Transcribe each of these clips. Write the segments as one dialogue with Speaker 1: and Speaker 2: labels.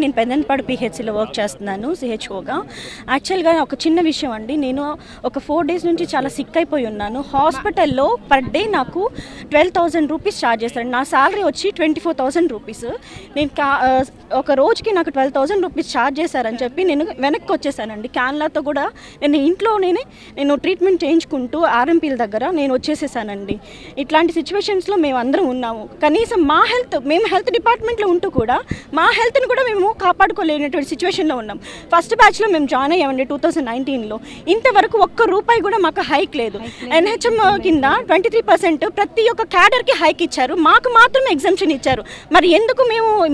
Speaker 1: నేను పెదన్పాడు పిహెచ్సిలో వర్క్ చేస్తున్నాను సిహెచ్ఓగా. యాక్చువల్గా ఒక చిన్న విషయం అండి, నేను ఒక 4 days నుంచి చాలా సిక్ అయిపోయి ఉన్నాను. హాస్పిటల్లో పర్ డే నాకు 12,000 రూపీస్ ఛార్జ్ చేస్తారండి. నా శాలరీ వచ్చి 24,000 రూపీస్. నేను ఒక రోజుకి నాకు 12,000 రూపీస్ ఛార్జ్ చేశారని చెప్పి నేను వెనక్కి వచ్చేసానండి. క్యాన్లాతో కూడా నేను ఇంట్లోనే నేను ట్రీట్మెంట్ చేయించుకుంటూ ఆర్ఎంపీల దగ్గర నేను వచ్చేసేసానండి. ఇట్లాంటి సిచ్యువేషన్స్లో మేము అందరం ఉన్నాము. కనీసం మా హెల్త్, మేము హెల్త్ డిపార్ట్మెంట్లో ఉంటూ కూడా మా హెల్త్ని కూడా మేము కాపాడుకోలేనటువంటి సిచ్యువేషన్లో ఉన్నాం. ఫస్ట్ బ్యాచ్లో మేము జాయిన్ అయ్యామండి 2019లో. ఇంతవరకు ఒక్క రూపాయి కూడా మాకు హైక్ లేదు. ఎన్హెచ్ఎం కింద 23% ప్రతి ఒక్క క్యాడర్కి హైక్ ఇచ్చారు, మాకు మాత్రమే ఎగ్జంప్షన్ ఇచ్చారు. మరి ఎందుకు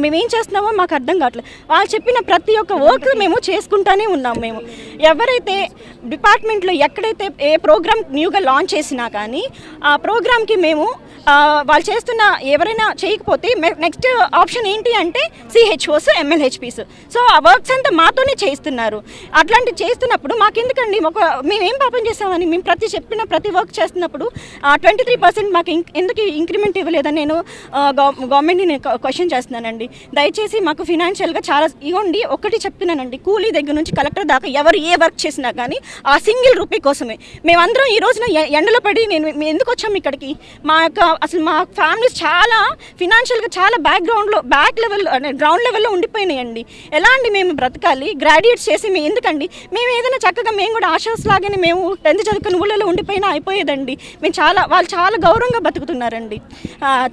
Speaker 1: మేమేం చేస్తున్నామో మాకు అర్థం కావట్లేదు. వాళ్ళు చెప్పిన ప్రతి ఒక్క వర్క్ మేము చేసుకుంటానే ఉన్నాం. మేము ఎవరైతే డిపార్ట్మెంట్లో ఎక్కడైతే ఏ ప్రోగ్రామ్ న్యూగా లాంచ్ చేసినా కానీ ఆ ప్రోగ్రామ్కి మేము వాళ్ళు చేస్తున్న ఎవరైనా చేయకపోతే నెక్స్ట్ ఆప్షన్ ఏంటి అంటే సిహెచ్ఓస్, ఎమ్మెల్హెచ్పీస్. సో ఆ వర్క్స్ అంతా మాతోనే చేస్తున్నారు. అట్లాంటివి చేస్తున్నప్పుడు మాకెందుకండి, మేమేం పాపం చేస్తామని మేము చెప్పిన ప్రతి వర్క్ చేస్తున్నప్పుడు 23% మాకు ఎందుకు ఇంక్రిమెంట్ ఇవ్వలేదని నేను గవర్నమెంట్ని నేను క్వశ్చన్ చేస్తున్నానండి. దయచేసి మాకు ఫినాన్షియల్గా చాలా ఇవ్వండి. ఒకటి చెప్తున్నానండి, కూలీ దగ్గర నుంచి కలెక్టర్ దాకా ఎవరు ఏ వర్క్ చేసినా కానీ ఆ సింగిల్ రూపీ కోసమే. మేమందరం ఈ రోజున ఎండలో పడి మేము ఎందుకు వచ్చాము ఇక్కడికి? అసలు మా ఫ్యామిలీస్ చాలా ఫినాన్షియల్గా చాలా బ్యాక్ గ్రౌండ్ లెవెల్లో ఉండిపోయినాయండి. ఎలా అండి మేము బ్రతకాలి? గ్రాడ్యుయేట్స్ చేసి మేము ఎందుకండి? మేము ఏదైనా చక్కగా మేము కూడా ఆశాస్ లాగానే మేము 10th చదువుకుని ఊళ్ళలో ఉండిపోయినా అయిపోయేదండి. వాళ్ళు చాలా గౌరవంగా బతుకుతున్నారండి.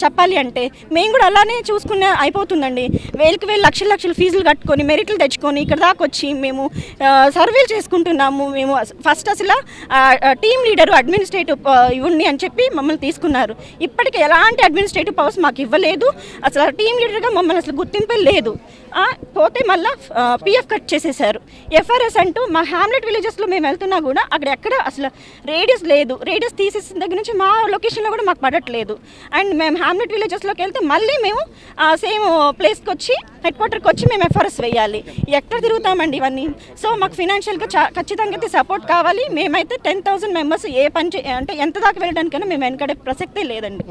Speaker 1: చెప్పాలి అంటే మేము కూడా అలానే చూసుకునే అయిపోతుందండి. వేలకు లక్షలు ఫీజులు కట్టుకొని మెరిట్లు తెచ్చుకొని ఇక్కడ దాకా వచ్చి మేము సర్వేలు చేసుకుంటున్నాము. మేము ఫస్ట్ అసలు టీమ్ లీడరు అడ్మినిస్ట్రేటివ్ ఇవ్వండి అని చెప్పి మమ్మల్ని తీసుకున్నారు. ఇప్పటికీ ఎలాంటి అడ్మినిస్ట్రేటివ్ పవర్స్ మాకు ఇవ్వలేదు. అసలు టీమ్ లీడర్గా మమ్మల్ని అసలు గుర్తింపే లేదు. పోతే మళ్ళీ పిఎఫ్ కట్ చేసేసారు. ఎఫ్ఆర్ఎస్ అంటూ మా హ్యామ్లెట్ విలేజెస్లో మేము వెళ్తున్నా కూడా అక్కడ ఎక్కడ అసలు రేడియస్ లేదు. రేడియస్ తీసేసిన దగ్గర నుంచి మా లొకేషన్లో కూడా మాకు పడట్లేదు. అండ్ మేము హ్యామ్లెట్ విలేజెస్లోకి వెళ్తే మళ్ళీ మేము సేమ్ ప్లేస్కి వచ్చి హెడ్ క్వార్టర్కి వచ్చి మేము ఎఫ్ఆర్ఎస్ వేయాలి. ఎక్కడ తిరుగుతామండి ఇవన్నీ? సో మాకు ఫినాన్షియల్గా ఖచ్చితంగా అయితే సపోర్ట్ కావాలి. మేమైతే 10,000 మెంబర్స్ ఏ పని అంటే ఎంత దాకా వెళ్ళడానికైనా మేము వెనకడే ప్రసక్తే లేదండి.